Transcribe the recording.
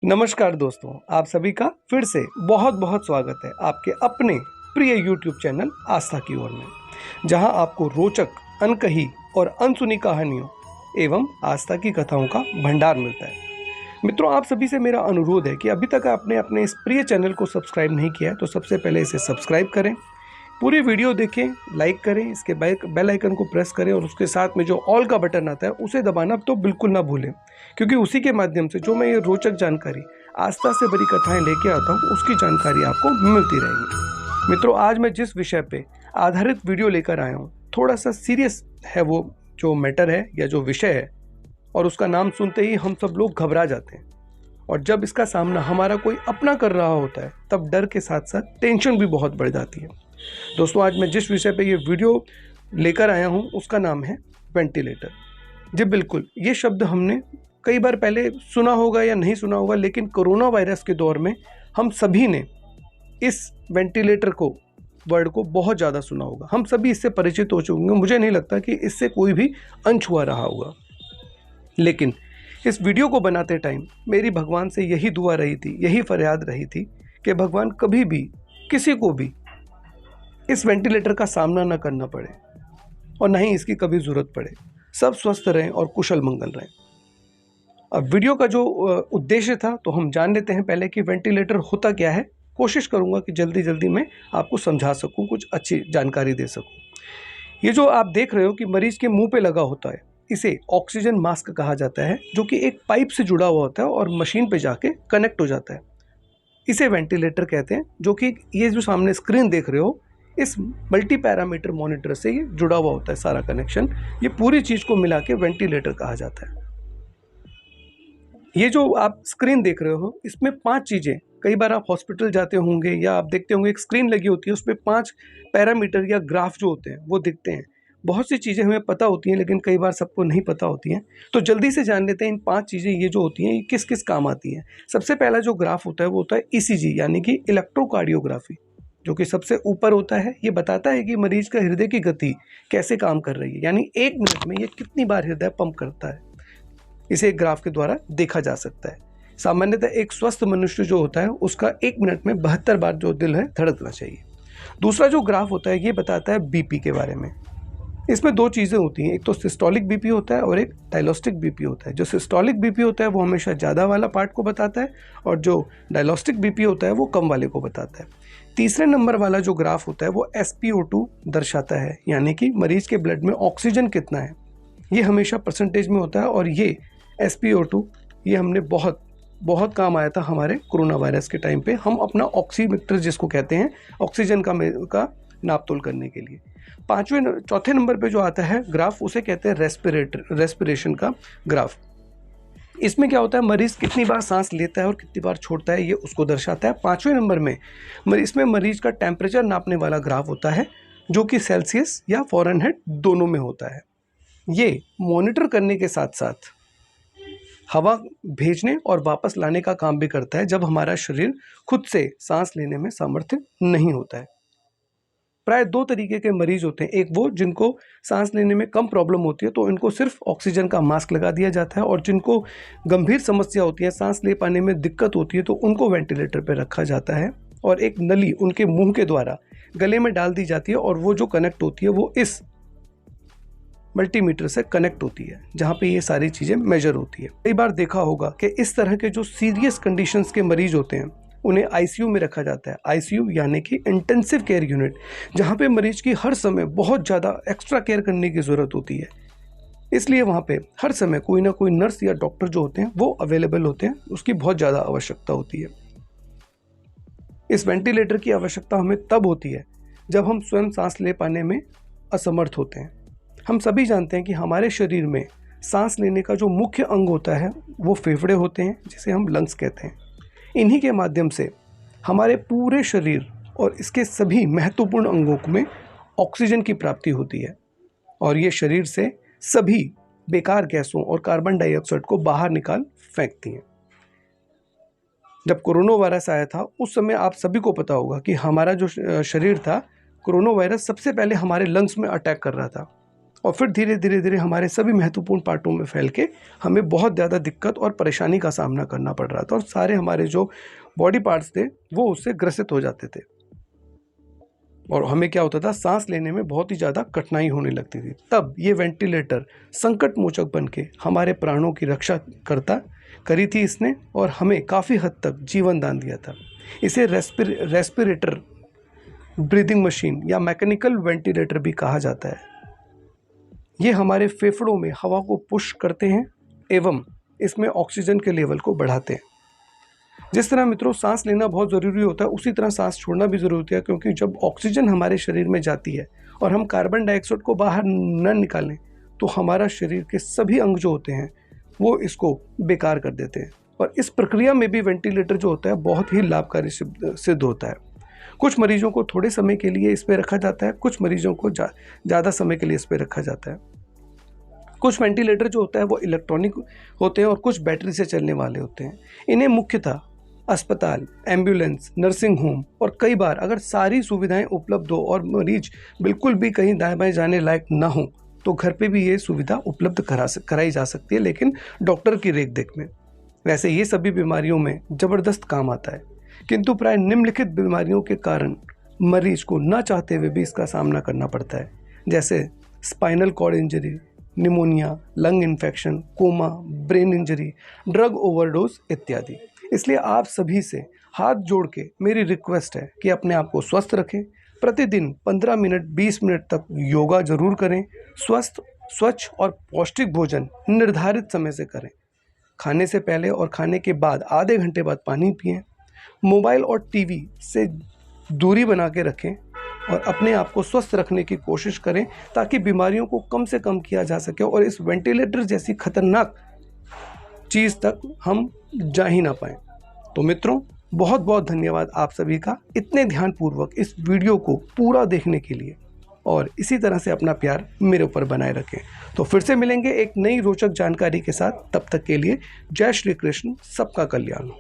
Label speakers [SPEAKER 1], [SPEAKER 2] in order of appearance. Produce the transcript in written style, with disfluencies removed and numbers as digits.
[SPEAKER 1] नमस्कार दोस्तों, आप सभी का फिर से बहुत बहुत स्वागत है आपके अपने प्रिय YouTube चैनल आस्था की ओर में, जहां आपको रोचक, अनकही और अनसुनी कहानियों एवं आस्था की कथाओं का भंडार मिलता है। मित्रों, आप सभी से मेरा अनुरोध है कि अभी तक आपने अपने इस प्रिय चैनल को सब्सक्राइब नहीं किया है तो सबसे पहले इसे सब्सक्राइब करें, पूरी वीडियो देखें, लाइक करें, इसके बेल आइकन को प्रेस करें और उसके साथ में जो ऑल का बटन आता है उसे दबाना तो बिल्कुल ना भूलें, क्योंकि उसी के माध्यम से जो मैं ये रोचक जानकारी, आस्था से भरी कथाएं लेके आता हूँ, उसकी जानकारी आपको मिलती रहेगी। मित्रों, आज मैं जिस विषय पे आधारित वीडियो लेकर आया हूँ, थोड़ा सा सीरियस है वो जो मैटर है या जो विषय है, और उसका नाम सुनते ही हम सब लोग घबरा जाते हैं। और जब इसका सामना हमारा कोई अपना कर रहा होता है तब डर के साथ साथ टेंशन भी बहुत बढ़ जाती है। दोस्तों, आज मैं जिस विषय पे ये वीडियो लेकर आया हूँ उसका नाम है वेंटिलेटर। जी बिल्कुल, ये शब्द हमने कई बार पहले सुना होगा या नहीं सुना होगा, लेकिन कोरोना वायरस के दौर में हम सभी ने इस वेंटिलेटर को वर्ड को बहुत ज़्यादा सुना होगा। हम सभी इससे परिचित हो चुके होंगे। मुझे नहीं लगता कि इससे कोई भी अनछुआ रहा होगा। लेकिन इस वीडियो को बनाते टाइम मेरी भगवान से यही दुआ रही थी, यही फरियाद रही थी कि भगवान कभी भी किसी को भी इस वेंटिलेटर का सामना न करना पड़े और न ही इसकी कभी ज़रूरत पड़े। सब स्वस्थ रहें और कुशल मंगल रहें। अब वीडियो का जो उद्देश्य था तो हम जान लेते हैं पहले कि वेंटिलेटर होता क्या है। कोशिश करूंगा कि जल्दी जल्दी मैं आपको समझा सकूं, कुछ अच्छी जानकारी दे सकूं। ये जो आप देख रहे हो कि मरीज के मुंह पे लगा होता है, इसे ऑक्सीजन मास्क कहा जाता है, जो कि एक पाइप से जुड़ा हुआ होता है और मशीन पे जाके कनेक्ट हो जाता है। इसे वेंटिलेटर कहते हैं, जो कि ये जो सामने स्क्रीन देख रहे हो, इस मल्टी पैरामीटर मॉनिटर से ये जुड़ा हुआ होता है सारा कनेक्शन। ये पूरी चीज़ को मिला के वेंटिलेटर कहा जाता है। ये जो आप स्क्रीन देख रहे हो, इसमें 5 चीज़ें, कई बार आप हॉस्पिटल जाते होंगे या आप देखते होंगे एक स्क्रीन लगी होती है, उसमें 5 पैरामीटर या ग्राफ जो होते हैं वो दिखते हैं। बहुत सी चीज़ें हमें पता होती हैं, लेकिन कई बार सबको नहीं पता होती हैं। तो जल्दी से जान लेते हैं इन 5 चीज़ें ये जो होती हैं ये किस किस काम आती हैं। सबसे पहला जो ग्राफ होता है वो होता है ECG, यानी कि इलेक्ट्रोकार्डियोग्राफी, जो कि सबसे ऊपर होता है। ये बताता है कि मरीज का हृदय की गति कैसे काम कर रही है, यानी 1 मिनट में ये कितनी बार हृदय पंप करता है। इसे एक ग्राफ के द्वारा देखा जा सकता है। सामान्यतः एक स्वस्थ मनुष्य जो होता है उसका 1 मिनट में 72 बार जो दिल है धड़कना चाहिए। दूसरा जो ग्राफ होता है ये बताता है बीपी के बारे में। इसमें 2 चीज़ें होती हैं, एक तो सिस्टोलिक बीपी होता है और एक डायलोस्टिक बीपी होता है। जो सिस्टोलिक बीपी होता है वो हमेशा ज़्यादा वाला पार्ट को बताता है और जो डायलोस्टिक बीपी होता है वो कम वाले को बताता है। तीसरे नंबर वाला जो ग्राफ होता है वो SpO2 दर्शाता है, यानी कि मरीज के ब्लड में ऑक्सीजन कितना है। ये हमेशा परसेंटेज में होता है और ये SpO2 ये हमने बहुत काम आया था हमारे कोरोना वायरस के टाइम पे। हम अपना ऑक्सीमीटर जिसको कहते हैं, ऑक्सीजन का नाप तोल करने के लिए। चौथे नंबर पे जो आता है ग्राफ उसे कहते हैं रेस्पिरेशन का ग्राफ। इसमें क्या होता है, मरीज कितनी बार सांस लेता है और कितनी बार छोड़ता है, ये उसको दर्शाता है। 5वें नंबर में इसमें मरीज का टेम्परेचर नापने वाला ग्राफ होता है, जो कि सेल्सियस या फ़ारेनहाइट दोनों में होता है। ये मॉनिटर करने के साथ साथ हवा भेजने और वापस लाने का काम भी करता है जब हमारा शरीर खुद से सांस लेने में सामर्थ्य नहीं होता है। प्राय 2 तरीके के मरीज होते हैं। एक वो जिनको सांस लेने में कम प्रॉब्लम होती है तो इनको सिर्फ ऑक्सीजन का मास्क लगा दिया जाता है, और जिनको गंभीर समस्या होती है, सांस ले पाने में दिक्कत होती है, तो उनको वेंटिलेटर पर रखा जाता है और एक नली उनके मुंह के द्वारा गले में डाल दी जाती है और वो जो कनेक्ट होती है वो इस मल्टीमीटर से कनेक्ट होती है, जहाँ पे ये सारी चीज़ें मेजर होती है। कई बार देखा होगा कि इस तरह के जो सीरियस कंडीशंस के मरीज होते हैं उन्हें ICU में रखा जाता है। ICU यानी कि इंटेंसिव केयर यूनिट, जहाँ पे मरीज की हर समय बहुत ज़्यादा एक्स्ट्रा केयर करने की ज़रूरत होती है। इसलिए वहाँ पे हर समय कोई ना कोई नर्स या डॉक्टर जो होते हैं वो अवेलेबल होते हैं, उसकी बहुत ज़्यादा आवश्यकता होती है। इस वेंटिलेटर की आवश्यकता हमें तब होती है जब हम स्वयं सांस ले पाने में असमर्थ होते हैं। हम सभी जानते हैं कि हमारे शरीर में सांस लेने का जो मुख्य अंग होता है वो फेफड़े होते हैं, जिसे हम लंग्स कहते हैं। इन्हीं के माध्यम से हमारे पूरे शरीर और इसके सभी महत्वपूर्ण अंगों में ऑक्सीजन की प्राप्ति होती है, और ये शरीर से सभी बेकार गैसों और कार्बन डाइऑक्साइड को बाहर निकाल फेंकती हैं। जब कोरोना वायरस आया था उस समय आप सभी को पता होगा कि हमारा जो शरीर था, कोरोना वायरस सबसे पहले हमारे लंग्स में अटैक कर रहा था। और फिर धीरे धीरे धीरे हमारे सभी महत्वपूर्ण पार्टों में फैल के हमें बहुत ज़्यादा दिक्कत और परेशानी का सामना करना पड़ रहा था, और सारे हमारे जो बॉडी पार्ट्स थे वो उससे ग्रसित हो जाते थे, और हमें क्या होता था, सांस लेने में बहुत ही ज़्यादा कठिनाई होने लगती थी। तब ये वेंटिलेटर संकट मोचक बन के हमारे प्राणों की रक्षा करी थी इसने, और हमें काफ़ी हद तक जीवन दान दिया था। इसे रेस्पिरेटर ब्रीदिंग मशीन या मैकेनिकल वेंटिलेटर भी कहा जाता है। ये हमारे फेफड़ों में हवा को पुश करते हैं एवं इसमें ऑक्सीजन के लेवल को बढ़ाते हैं। जिस तरह मित्रों सांस लेना बहुत ज़रूरी होता है, उसी तरह सांस छोड़ना भी ज़रूरी होता है, क्योंकि जब ऑक्सीजन हमारे शरीर में जाती है और हम कार्बन डाइऑक्साइड को बाहर न निकालें तो हमारा शरीर के सभी अंग जो होते हैं वो इसको बेकार कर देते हैं, और इस प्रक्रिया में भी वेंटिलेटर जो होता है बहुत ही लाभकारी सिद्ध होता है। कुछ मरीजों को थोड़े समय के लिए इस पर रखा जाता है, कुछ मरीजों को ज़्यादा समय के लिए इस पर रखा जाता है। कुछ वेंटिलेटर जो होता है वो इलेक्ट्रॉनिक होते हैं और कुछ बैटरी से चलने वाले होते हैं। इन्हें मुख्यतः अस्पताल, एम्बुलेंस, नर्सिंग होम और कई बार अगर सारी सुविधाएं उपलब्ध हो और मरीज बिल्कुल भी कहीं दाएं बाएं जाने लायक ना हो तो घर पे भी ये सुविधा उपलब्ध कराई जा सकती है, लेकिन डॉक्टर की रेख देख में। वैसे ये सभी बीमारियों में ज़बरदस्त काम आता है, किंतु प्राय निम्नलिखित बीमारियों के कारण मरीज को ना चाहते हुए भी इसका सामना करना पड़ता है, जैसे spinal cord injury, pneumonia, lung infection, coma, brain injury, drug overdose इत्यादि। इसलिए आप सभी से हाथ जोड़ के मेरी रिक्वेस्ट है कि अपने आप को स्वस्थ रखें। प्रतिदिन 15 मिनट 20 मिनट तक योगा जरूर करें। स्वस्थ, स्वच्छ और पौष्टिक भोजन निर्धारित समय से करें। खाने से पहले और खाने के बाद आधे घंटे बाद पानी पिएं। मोबाइल और टीवी से दूरी बना के रखें और अपने आप को स्वस्थ रखने की कोशिश करें ताकि बीमारियों को कम से कम किया जा सके और इस वेंटिलेटर जैसी खतरनाक चीज़ तक हम जा ही ना पाएं। तो मित्रों, बहुत बहुत धन्यवाद आप सभी का इतने ध्यानपूर्वक इस वीडियो को पूरा देखने के लिए, और इसी तरह से अपना प्यार मेरे ऊपर बनाए रखें। तो फिर से मिलेंगे एक नई रोचक जानकारी के साथ। तब तक के लिए जय श्री कृष्ण, सबका कल्याण हो।